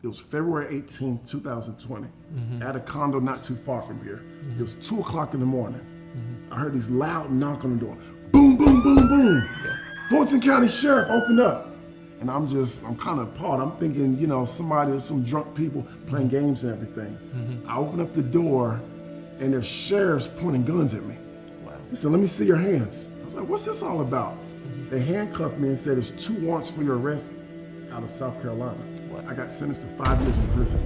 It was February 18th, 2020. I had a condo not too far from here. It was 2 o'clock in the morning. I heard these loud knock on the door. Boom, boom, boom, boom. Fulton County Sheriff opened up. And I'm kind of appalled. I'm thinking, some drunk people playing games and everything. I open up the door and there's sheriffs pointing guns at me. Wow. He said, "Let me see your hands." I was like, "What's this all about?" They handcuffed me and said, "There's 2 warrants for your arrest out of South Carolina." What? I got sentenced to 5 years in prison.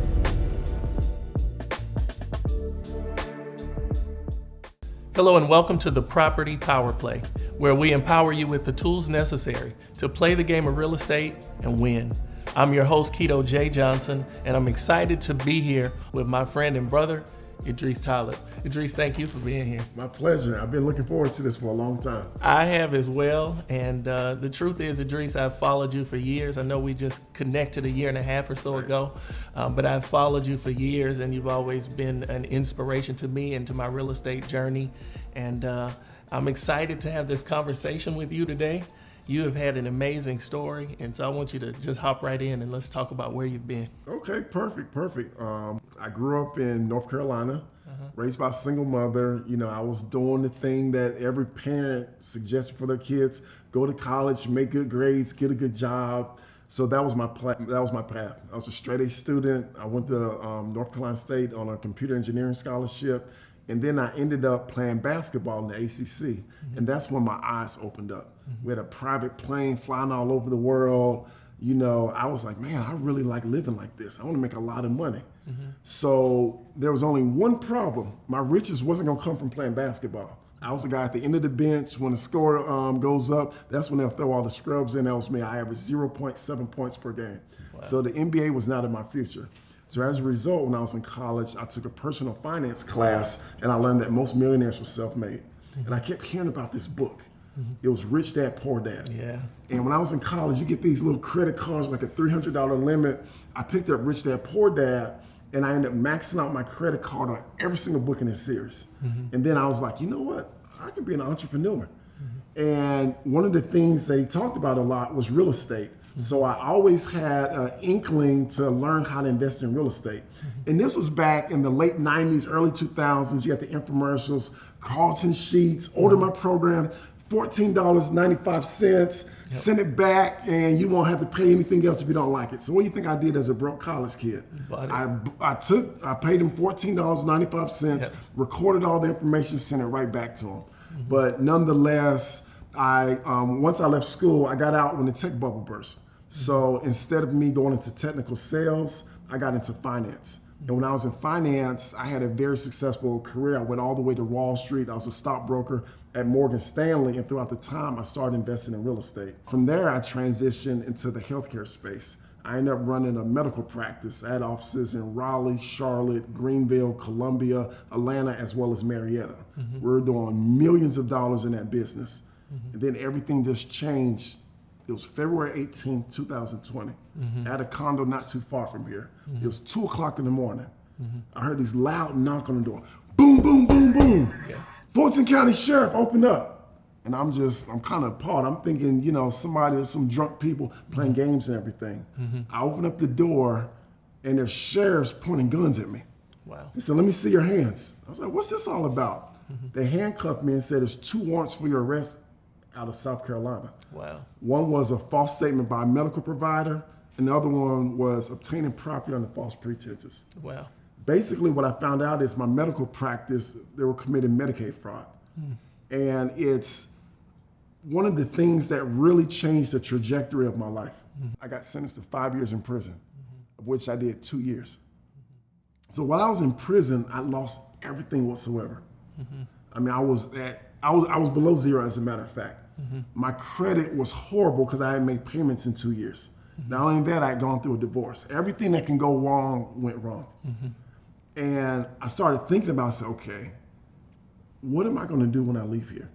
Hello and welcome to the Property Power Play, where we empower you with the tools necessary to play the game of real estate and win. I'm your host, Kito J Johnson, and I'm excited to be here with my friend and brother, Idris Talib. Idris, thank you for being here. My pleasure. I've been looking forward to this for a long time. I have as well, and the truth is, Idris, I've followed you for years. I know we just connected a year and a half or so ago, but I've followed you for years, and you've always been an inspiration to me and to my real estate journey. And I'm excited to have this conversation with you today. You have had an amazing story, and so I want you to just hop right in and let's talk about where you've been. Okay, perfect. I grew up in North Carolina, raised by a single mother. I was doing the thing that every parent suggested for their kids: go to college, make good grades, get a good job. So that was my plan. That was my path. I was a straight A student. I went to North Carolina State on a computer engineering scholarship. And then I ended up playing basketball in the ACC. And that's when my eyes opened up. We had a private plane flying all over the world. I was like, man, I really like living like this. I want to make a lot of money. So there was only one problem. My riches wasn't going to come from playing basketball. I was the guy at the end of the bench. When the score goes up, that's when they'll throw all the scrubs in. That was me. I averaged 0.7 points per game. Wow. So the NBA was not in my future. So as a result, when I was in college, I took a personal finance class and I learned that most millionaires were self-made. And I kept hearing about this book. It was Rich Dad, Poor Dad. Yeah. And when I was in college, you get these little credit cards, like a $300 limit. I picked up Rich Dad, Poor Dad, and I ended up maxing out my credit card on every single book in this series. And then I was like, you know what? I can be an entrepreneur. And one of the things that he talked about a lot was real estate. So I always had an inkling to learn how to invest in real estate. And this was back in the late 90s, early 2000s. You had the infomercials, Carlton Sheets, order my program, $14.95, send it back, and you won't have to pay anything else if you don't like it. So what do you think I did as a broke college kid? I paid him $14.95, recorded all the information, sent it right back to him. But nonetheless, once I left school, I got out when the tech bubble burst. So instead of me going into technical sales, I got into finance. And when I was in finance, I had a very successful career. I went all the way to Wall Street. I was a stockbroker at Morgan Stanley. And throughout the time, I started investing in real estate. From there, I transitioned into the healthcare space. I ended up running a medical practice. I had offices in Raleigh, Charlotte, Greenville, Columbia, Atlanta, as well as Marietta. We were doing millions of dollars in that business. And then everything just changed. It was February 18th, 2020. I had a condo not too far from here. It was 2 o'clock in the morning. I heard these loud knock on the door. Boom, boom, boom, boom. Fulton County Sheriff opened up. And I'm kind of appalled. I'm thinking, some drunk people playing games and everything. I open up the door and there's sheriffs pointing guns at me. Wow. He said, "Let me see your hands." I was like, "What's this all about?" They handcuffed me and said, "There's 2 warrants for your arrest out of South Carolina." Wow. One was a false statement by a medical provider, and the other one was obtaining property under false pretenses. Wow. Basically, what I found out is my medical practice, they were committing Medicaid fraud. And it's one of the things that really changed the trajectory of my life. I got sentenced to 5 years in prison, of which I did 2 years. So while I was in prison, I lost everything whatsoever. I mean, I was below zero, as a matter of fact. My credit was horrible because I had made payments in 2 years. Not only that, I had gone through a divorce. Everything that can go wrong went wrong. And I started thinking about, I said, okay, what am I going to do when I leave here?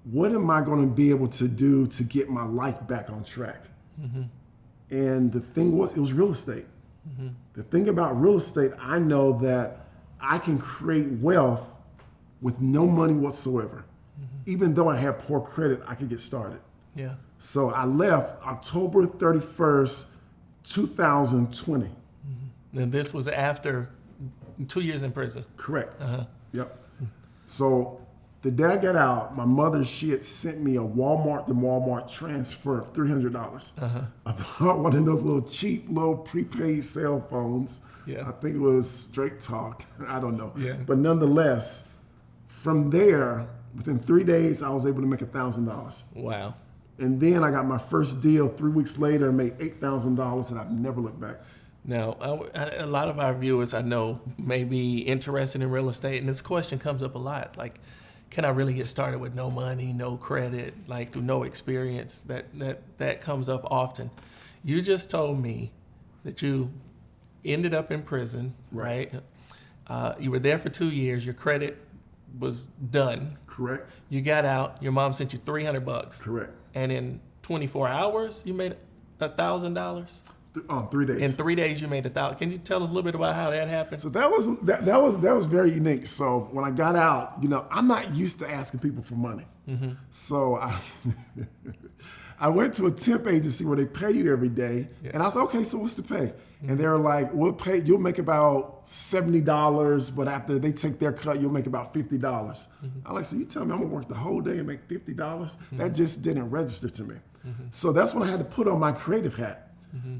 What am I going to be able to do to get my life back on track? And the thing was, it was real estate. The thing about real estate, I know that I can create wealth with no money whatsoever. Even though I have poor credit, I could get started. Yeah. So I left October 31st, 2020. And this was after 2 years in prison. Correct. Yep. So the day I got out, my mother, she had sent me a Walmart to Walmart transfer of $300. I bought one of those little cheap, little prepaid cell phones. Yeah. I think it was Straight Talk. I don't know. Yeah. But nonetheless, from there, within 3 days, I was able to make $1,000. Wow. And then I got my first deal 3 weeks later, made $8,000, and I've never looked back. Now, a lot of our viewers I know may be interested in real estate, and this question comes up a lot. Like, can I really get started with no money, no credit, like no experience? That comes up often. You just told me that you ended up in prison, right? You were there for 2 years. Your credit was done. Correct. You got out. Your mom sent you $300. Correct. And in 24 hours, you made $1,000. 3 days. In 3 days, you made $1,000. Can you tell us a little bit about how that happened? So that was very unique. So when I got out, I'm not used to asking people for money. So I went to a temp agency where they pay you every day, and I was like, okay, so what's the pay? And they were like, you'll make about $70, but after they take their cut, you'll make about $50. I'm like, so you tell me I'm gonna work the whole day and make $50? That just didn't register to me. So that's when I had to put on my creative hat.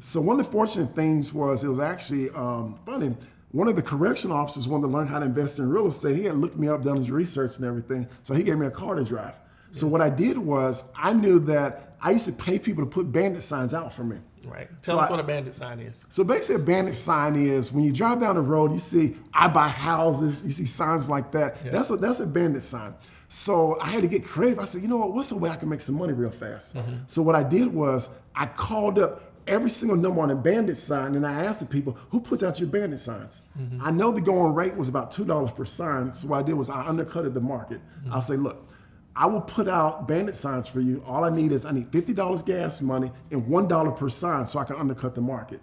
So one of the fortunate things was, it was actually funny. One of the correction officers wanted to learn how to invest in real estate. He had looked me up, done his research and everything. So he gave me a car to drive. So what I did was, I knew that I used to pay people to put bandit signs out for me. Right. Tell us what a bandit sign is. So basically a bandit sign is when you drive down the road, you see, I buy houses, you see signs like that. Yeah. That's a bandit sign. So I had to get creative. I said, you know what, what's a way I can make some money real fast? So what I did was, I called up every single number on a bandit sign, and I asked the people, who puts out your bandit signs? I know the going rate was about $2 per sign, so what I did was I undercutted the market. I'll say, look, I will put out bandit signs for you. All I need $50 gas money and $1 per sign so I can undercut the market.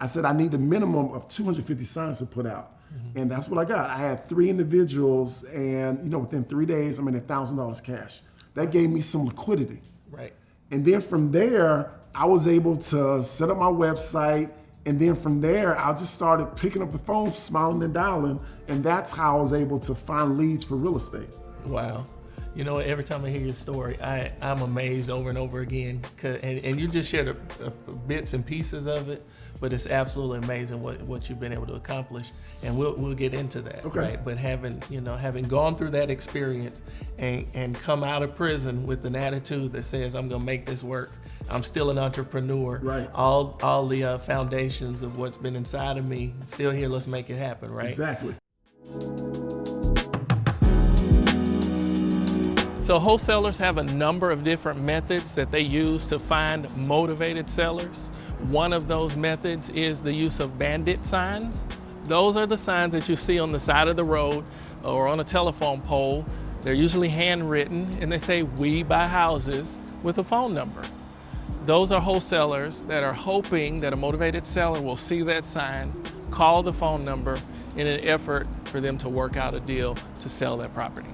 I said I need a minimum of 250 signs to put out. And that's what I got. I had 3 individuals, and within 3 days, I made $1,000 cash. That gave me some liquidity. Right. And then from there, I was able to set up my website, and then from there, I just started picking up the phone, smiling and dialing, and that's how I was able to find leads for real estate. Wow. Every time I hear your story, I'm amazed over and over again. And you just shared bits and pieces of it, but it's absolutely amazing what you've been able to accomplish. And we'll get into that, okay. Right? But having gone through that experience and come out of prison with an attitude that says, I'm gonna make this work. I'm still an entrepreneur. Right. All the foundations of what's been inside of me, still here, let's make it happen, right? Exactly. So wholesalers have a number of different methods that they use to find motivated sellers. One of those methods is the use of bandit signs. Those are the signs that you see on the side of the road or on a telephone pole. They're usually handwritten, and they say, "We buy houses," with a phone number. Those are wholesalers that are hoping that a motivated seller will see that sign, call the phone number in an effort for them to work out a deal to sell that property.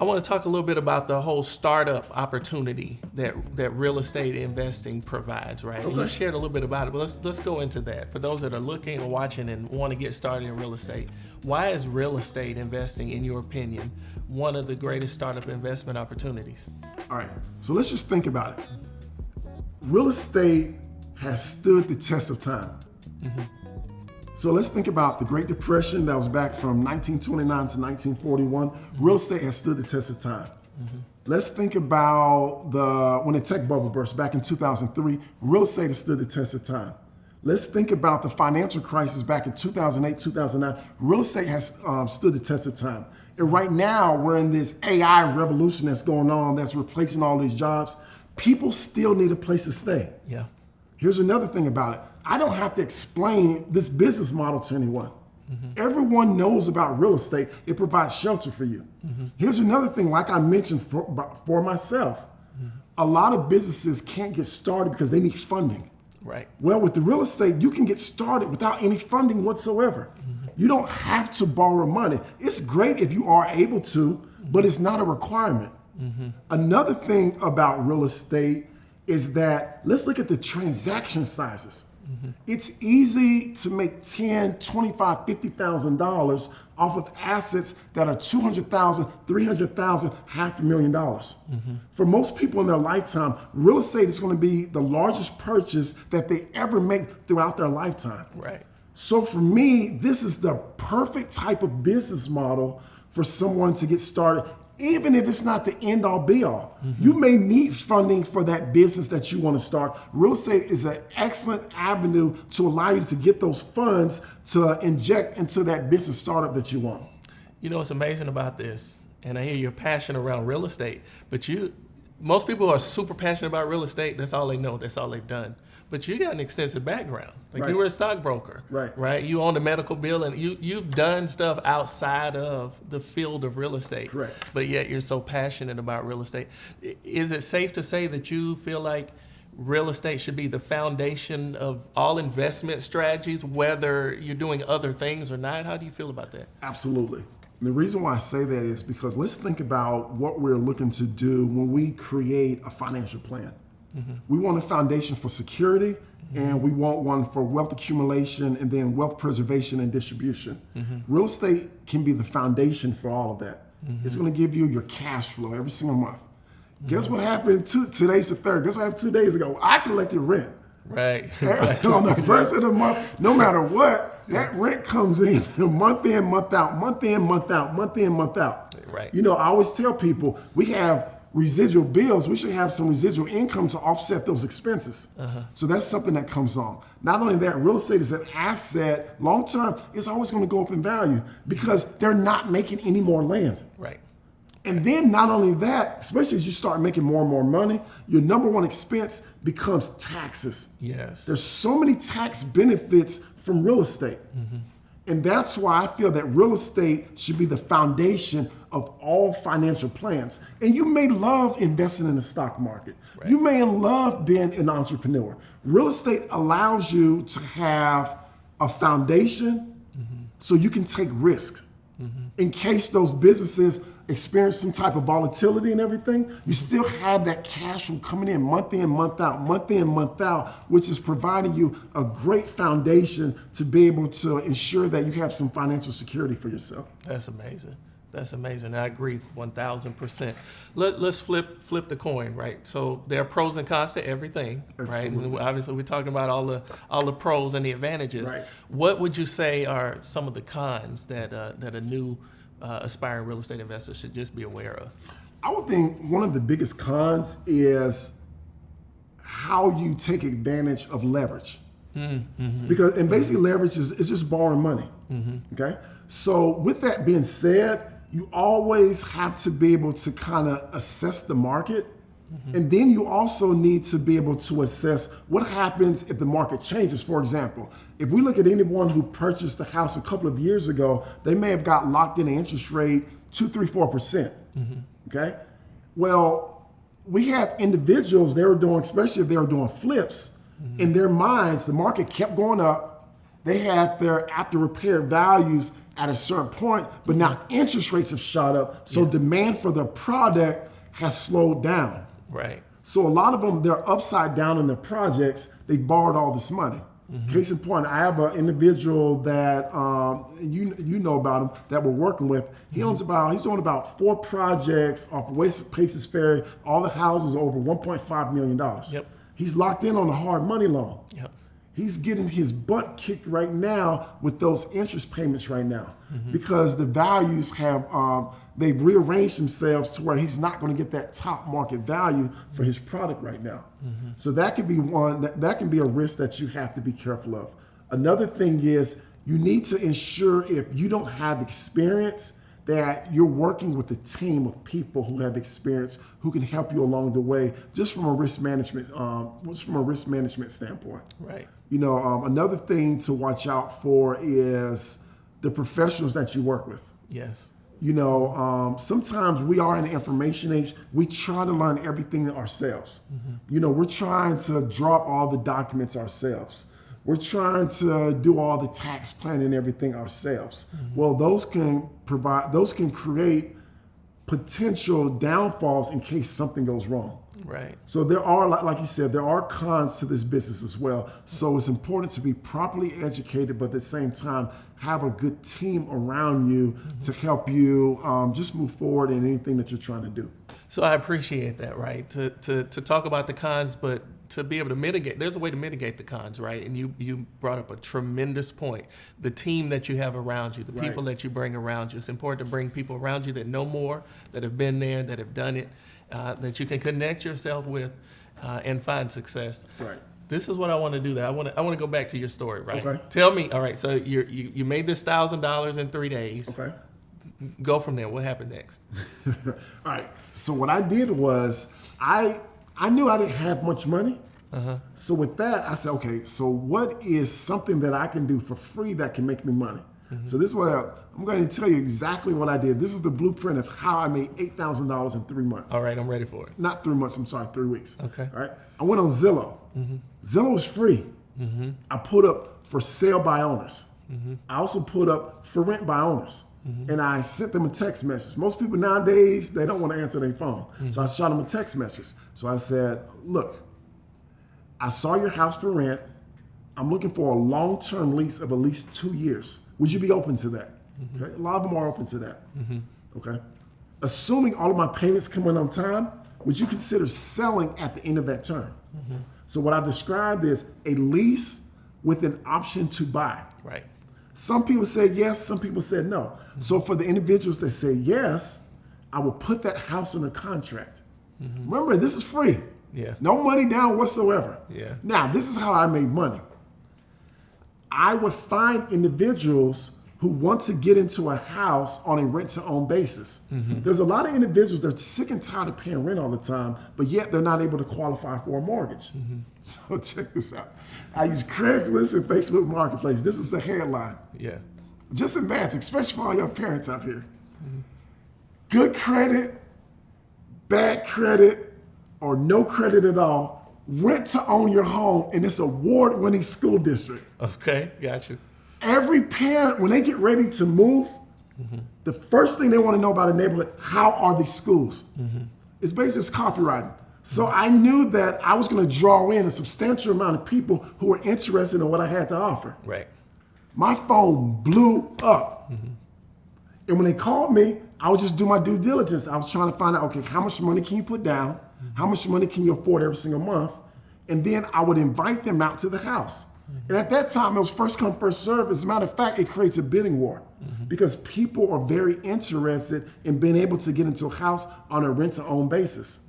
I want to talk a little bit about the whole startup opportunity that real estate investing provides, right? Okay. And you shared a little bit about it, but let's go into that. For those that are looking and watching and want to get started in real estate, why is real estate investing, in your opinion, one of the greatest startup investment opportunities? All right, so let's just think about it. Real estate has stood the test of time. So let's think about the Great Depression that was back from 1929 to 1941. Real estate has stood the test of time. Let's think about when the tech bubble burst back in 2003. Real estate has stood the test of time. Let's think about the financial crisis back in 2008, 2009. Real estate has stood the test of time. And right now, we're in this AI revolution that's going on that's replacing all these jobs. People still need a place to stay. Yeah. Here's another thing about it. I don't have to explain this business model to anyone. Everyone knows about real estate. It provides shelter for you. Here's another thing, like I mentioned for myself, a lot of businesses can't get started because they need funding. Right. Well, with the real estate, you can get started without any funding whatsoever. You don't have to borrow money. It's great if you are able to, but it's not a requirement. Another thing about real estate is that let's look at the transaction sizes. It's easy to make $10,000, $25,000, $50,000 off of assets that are $200,000, $300,000, $500,000. For most people in their lifetime, real estate is going to be the largest purchase that they ever make throughout their lifetime. Right. So for me, this is the perfect type of business model for someone to get started, even if it's not the end all be all. You may need funding for that business that you want to start. Real estate is an excellent avenue to allow you to get those funds to inject into that business startup that you want. You know what's amazing about this, and I hear your passion around real estate, but most people are super passionate about real estate. That's all they know. That's all they've done. But you got an extensive background. Like you were a stockbroker, right? You owned a medical bill, and you've done stuff outside of the field of real estate. Correct. But yet you're so passionate about real estate. Is it safe to say that you feel like real estate should be the foundation of all investment strategies, whether you're doing other things or not? How do you feel about that? Absolutely. And the reason why I say that is because let's think about what we're looking to do when we create a financial plan. We want a foundation for security, and we want one for wealth accumulation and then wealth preservation and distribution. Real estate can be the foundation for all of that. It's going to give you your cash flow every single month. Guess what happened? Today's the 3rd. Guess what happened 2 days ago? I collected rent. Right. On the first of the month, no matter what, that rent comes in month in, month out, month in, month out, month in, month out. Right. You know, I always tell people we have residual bills. We should have some residual income to offset those expenses. So that's something that comes on. Not only that, real estate is an asset. Long term, it's always going to go up in value because they're not making any more land. Right. And then not only that, especially as you start making more and more money, your number one expense becomes taxes. Yes. There's so many tax benefits from real estate. And that's why I feel that real estate should be the foundation of all financial plans. And you may love investing in the stock market. Right. You may love being an entrepreneur. Real estate allows you to have a foundation so you can take risk. In case those businesses experience some type of volatility and everything, you still have that cash flow coming in, month out, month in, month out, which is providing you a great foundation to be able to ensure that you have some financial security for yourself. That's amazing. That's amazing. I agree 1,000%. Let's flip the coin, right? So there are pros and cons to everything, right? And obviously, we're talking about all the pros and the advantages. Right. What would you say are some of the cons that a new aspiring real estate investor should just be aware of? I would think one of the biggest cons is how you take advantage of leverage. Because basically leverage is just borrowing money. Okay. So with that being said, you always have to be able to kind of assess the market. And then you also need to be able to assess what happens if the market changes. For example, if we look at anyone who purchased a house a couple of years ago, they may have got locked in an interest rate 2, 3, 4%. Okay. Well, we have individuals they were doing, especially if they were doing flips, in their minds, the market kept going up. They had their after repair values at a certain point, but now interest rates have shot up. So demand for their product has slowed down. Right. So a lot of them, they're upside down in their projects. They borrowed all this money. Case in point, I have an individual that you know about him that we're working with. He's doing about 4 projects off West Paces Ferry. All the houses are over $1.5 million. Yep. He's locked in on a hard money loan. Yep. He's getting his butt kicked right now with those interest payments right now because the values have they've rearranged themselves to where he's not going to get that top market value for his product right now. So that could be one that can be a risk that you have to be careful of. Another thing is you need to ensure if you don't have experience that you're working with a team of people who have experience who can help you along the way, just from a risk management, standpoint. Right. You know, another thing to watch out for is the professionals that you work with. Yes. You know, sometimes we are in the information age. We try to learn everything ourselves. You know, we're trying to drop all the documents ourselves. We're trying to do all the tax planning and everything ourselves. Well, those can create potential downfalls in case something goes wrong. Right. So there are, like you said, there are cons to this business as well. So it's important to be properly educated, but at the same time, have a good team around you to help you just move forward in anything that you're trying to do. So I appreciate that, right? To talk about the cons, but to be able to mitigate, there's a way to mitigate the cons, right? And you brought up a tremendous point. The team that you have around you, the people that you bring around you. It's important to bring people around you that know more, that have been there, that have done it, that you can connect yourself with and find success. Right. This is what I want to do. I want to go back to your story, right? Okay. Tell me, all right, so you made this $1,000 in 3 days. Okay. Go from there. What happened next? All right. So what I did was I knew I didn't have much money. So with that, I said, okay, so what is something that I can do for free that can make me money? So this is what I'm going to tell you exactly what I did. This is the blueprint of how I made $8,000 in 3 months. All right, I'm ready for it. Not 3 months, I'm sorry, 3 weeks. Okay. All right. I went on Zillow. Zillow was free. I put up for sale by owners. I also put up for rent by owners. And I sent them a text message. Most people nowadays, they don't want to answer their phone. So I shot them a text message. So I said, look, I saw your house for rent. I'm looking for a long-term lease of at least 2 years. Would you be open to that? Okay? A lot of them are open to that. Okay. Assuming all of my payments come in on time, would you consider selling at the end of that term? So what I described is a lease with an option to buy. Right. Some people said yes, some people said no. So for the individuals that say yes, I will put that house under contract. Remember, this is free. Yeah. No money down whatsoever. Yeah. Now, this is how I made money. I would find individuals who want to get into a house on a rent-to-own basis. There's a lot of individuals that are sick and tired of paying rent all the time, but yet they're not able to qualify for a mortgage. So check this out. I use Craigslist and Facebook Marketplace. This is the headline. Yeah. Just imagine, especially for all your parents out here. Good credit, bad credit, or no credit at all. Rent to own your home in this award-winning school district. Okay, got you. Every parent, when they get ready to move, the first thing they want to know about a neighborhood, how are these schools? It's basically just copywriting. So I knew that I was going to draw in a substantial amount of people who were interested in what I had to offer. Right. My phone blew up. And when they called me, I would just do my due diligence. I was trying to find out, okay, how much money can you put down? How much money can you afford every single month? And then I would invite them out to the house. And at that time, it was first come, first serve. As a matter of fact, it creates a bidding war because people are very interested in being able to get into a house on a rent-to-own basis.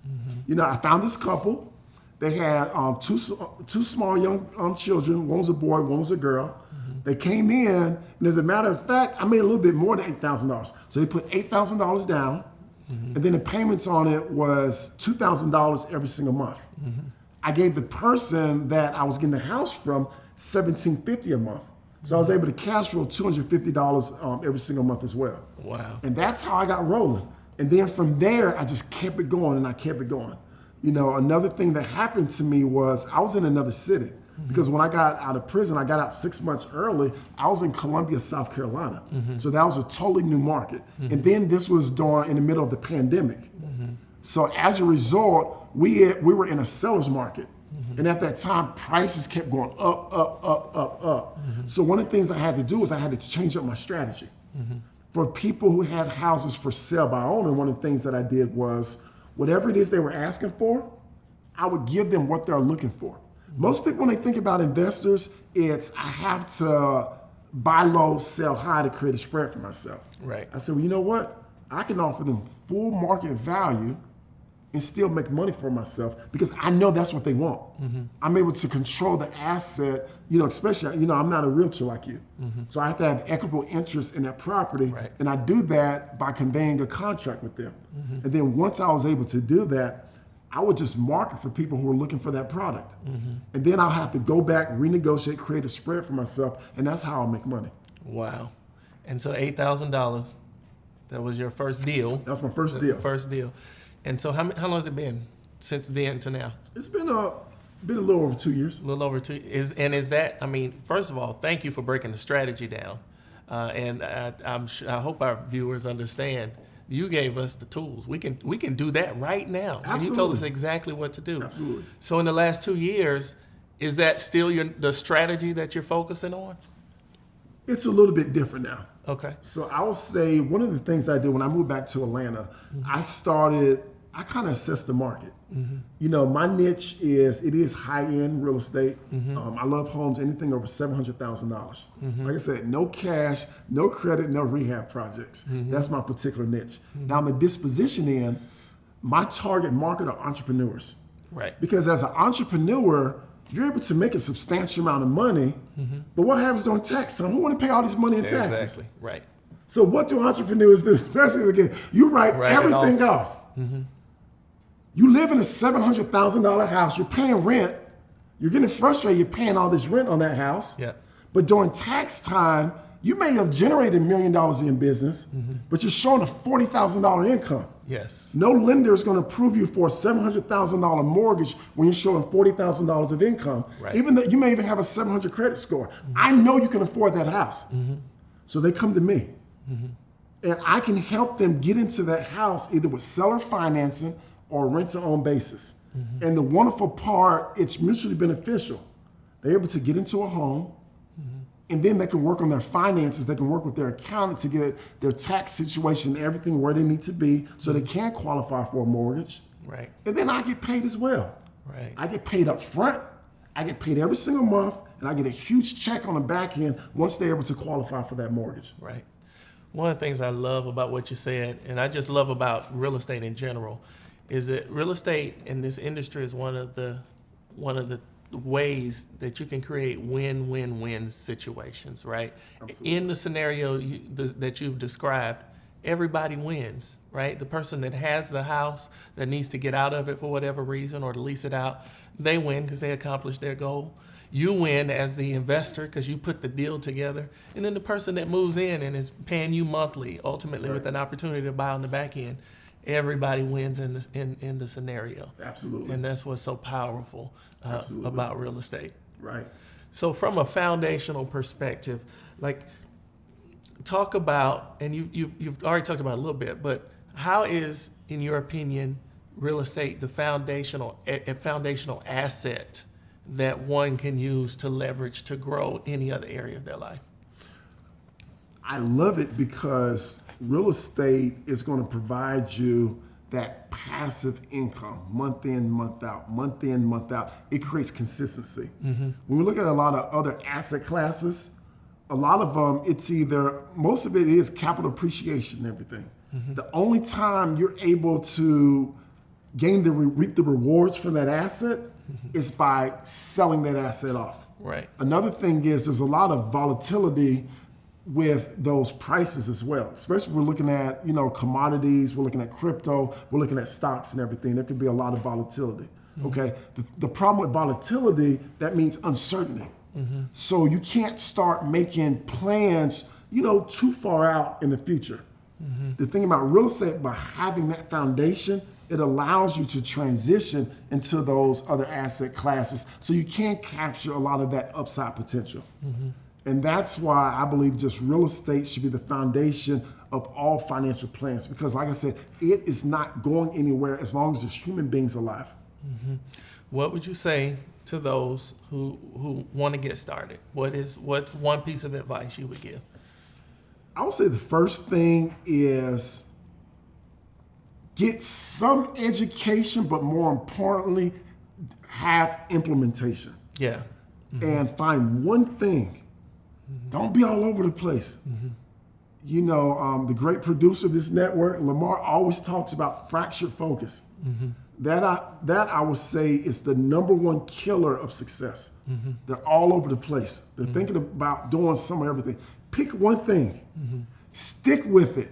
You know, I found this couple. They had two small young children. One was a boy, one was a girl. They came in, and as a matter of fact, I made a little bit more than $8,000. So they put $8,000 down, and then the payments on it was $2,000 every single month. I gave the person that I was getting the house from $1,750 a month. So I was able to cash flow $250 every single month as well. Wow. And that's how I got rolling. And then from there, I just kept it going and I kept it going. You know, another thing that happened to me was I was in another city. Because when I got out of prison, I got out 6 months early, I was in Columbia, South Carolina. So that was a totally new market. And then this was during in the middle of the pandemic. So as a result, we were in a seller's market. And at that time, prices kept going up. So one of the things I had to do was I had to change up my strategy. For people who had houses for sale by owner, one of the things that I did was whatever it is they were asking for, I would give them what they're looking for. Most people, when they think about investors, it's I have to buy low, sell high to create a spread for myself. Right. I said, well, you know what? I can offer them full market value and still make money for myself because I know that's what they want. I'm able to control the asset, you know, especially, you know, I'm not a realtor like you. So I have to have equitable interest in that property. Right. And I do that by conveying a contract with them. And then once I was able to do that, I would just market for people who are looking for that product. And then I'll have to go back, renegotiate, create a spread for myself, and that's how I'll make money. Wow. And so $8,000, that was your first deal. That's my first deal. First deal. And so how long has it been since then to now? It's been a little over 2 years. A little over 2 years. Is that, I mean, first of all, thank you for breaking the strategy down. And I hope our viewers understand You gave us the tools. We can do that right now. Absolutely. And you told us exactly what to do. Absolutely. So in the last 2 years, is that still the strategy that you're focusing on? It's a little bit different now. Okay. So I will say one of the things I did when I moved back to Atlanta, I kind of assessed the market. You know, my niche is high-end real estate. I love homes, anything over $700,000. Like I said, no cash, no credit, no rehab projects. That's my particular niche. Now on the disposition end, my target market are entrepreneurs. Right. Because as an entrepreneur, you're able to make a substantial amount of money, but what happens during tax time? Who want to pay all this money in taxes? Exactly. Right. So what do entrepreneurs do? Especially again, you write everything off. You live in a $700,000 house. You're paying rent. You're getting frustrated. You're paying all this rent on that house. Yeah. But during tax time, you may have generated $1 million in business, but you're showing a $40,000 income. Yes. No lender is going to approve you for a $700,000 mortgage when you're showing $40,000 of income. Right. Even though you may even have a 700 credit score. I know you can afford that house. So they come to me. And I can help them get into that house either with seller financing or rent-to-own basis. And the wonderful part, it's mutually beneficial. They're able to get into a home, and then they can work on their finances. They can work with their accountant to get their tax situation, everything where they need to be so they can qualify for a mortgage. Right. And then I get paid as well. Right. I get paid up front. I get paid every single month, and I get a huge check on the back end once they're able to qualify for that mortgage. Right. One of the things I love about what you said, and I just love about real estate in general, is that real estate in this industry is one of the ways that you can create win-win-win situations, right? Absolutely. In the scenario that you've described, everybody wins, right? The person that has the house that needs to get out of it for whatever reason or to lease it out, they win because they accomplished their goal. You win as the investor because you put the deal together. And then the person that moves in and is paying you monthly, ultimately with an opportunity to buy on the back end, everybody wins in the scenario. Absolutely. And that's what's so powerful about real estate. Right. So from a foundational perspective, like talk about, and you've already talked about it a little bit, but how is, in your opinion, real estate a foundational asset that one can use to leverage to grow any other area of their life? I love it because real estate is going to provide you that passive income, month in, month out, month in, month out. It creates consistency. When we look at a lot of other asset classes, a lot of them, most of it is capital appreciation and everything. The only time you're able to reap the rewards from that asset is by selling that asset off. Right. Another thing is there's a lot of volatility with those prices as well. Especially we're looking at, commodities, we're looking at crypto, we're looking at stocks and everything. There could be a lot of volatility. Okay. The problem with volatility, that means uncertainty. So you can't start making plans, too far out in the future. The thing about real estate, by having that foundation, it allows you to transition into those other asset classes so you can capture a lot of that upside potential. And that's why I believe just real estate should be the foundation of all financial plans, because like I said, it is not going anywhere as long as there's human beings alive. What would you say to those who want to get started? What's one piece of advice you would give? I would say the first thing is get some education, but more importantly, have implementation. Yeah. And find one thing. Don't be all over the place. The great producer of this network, Lamar, always talks about fractured focus. That I would say is the number one killer of success. They're all over the place. They're thinking about doing some of everything. Pick one thing, stick with it,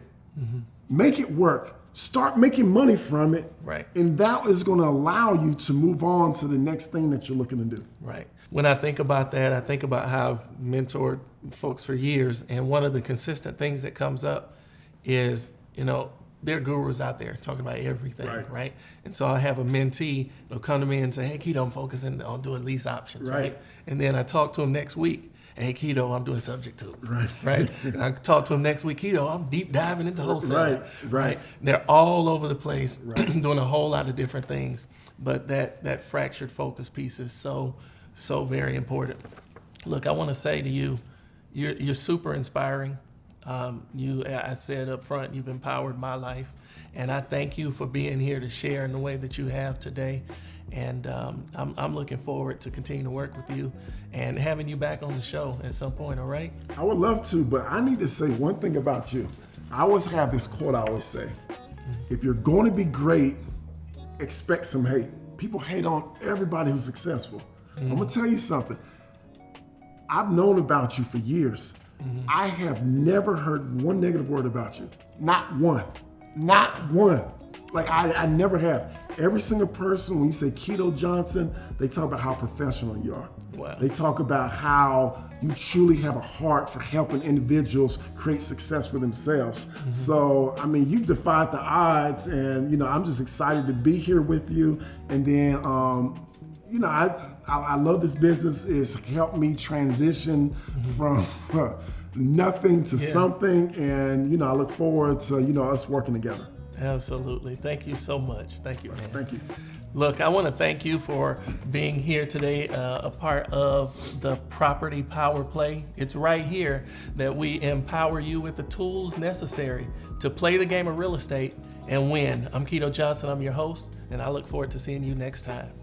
make it work, start making money from it, right? And that is going to allow you to move on to the next thing that you're looking to do. Right. When I think about that, I think about how I've mentored folks for years, and one of the consistent things that comes up is, there are gurus out there talking about everything, right? And so I have a mentee that'll come to me and say, hey, Kito, I'm focusing on doing lease options, right? And then I talk to him next week, hey, Kito, I'm doing subject to, right? And I talk to him next week, Kito, I'm deep diving into wholesale, right? They're all over the place, doing a whole lot of different things. But that fractured focus piece is so very important. Look, I want to say to you, you're super inspiring. I said up front, you've empowered my life, and I thank you for being here to share in the way that you have today. And I'm looking forward to continue to work with you and having you back on the show at some point, all right? I would love to, but I need to say one thing about you. I always have this quote I always say, if you're going to be great, expect some hate. People hate on everybody who's successful. I'm gonna tell you something. I've known about you for years. I have never heard one negative word about you. Not one. Not one. Like I never have. Every single person, when you say Kito Johnson, they talk about how professional you are. Wow. They talk about how you truly have a heart for helping individuals create success for themselves. So, I mean, you've defied the odds, and I'm just excited to be here with you. And then, I love this business. It's helped me transition from nothing to something, and I look forward to us working together. Absolutely. Thank you so much. Thank you, man. Thank you. Look, I want to thank you for being here today, a part of the Property Power Play. It's right here that we empower you with the tools necessary to play the game of real estate and win. I'm Kito Johnson. I'm your host, and I look forward to seeing you next time.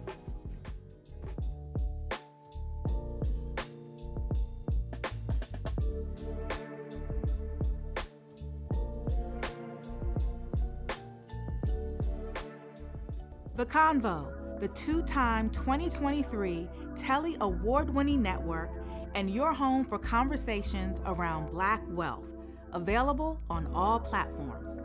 The Convo, the two-time 2023 Telly Award-winning network and your home for conversations around Black wealth, available on all platforms.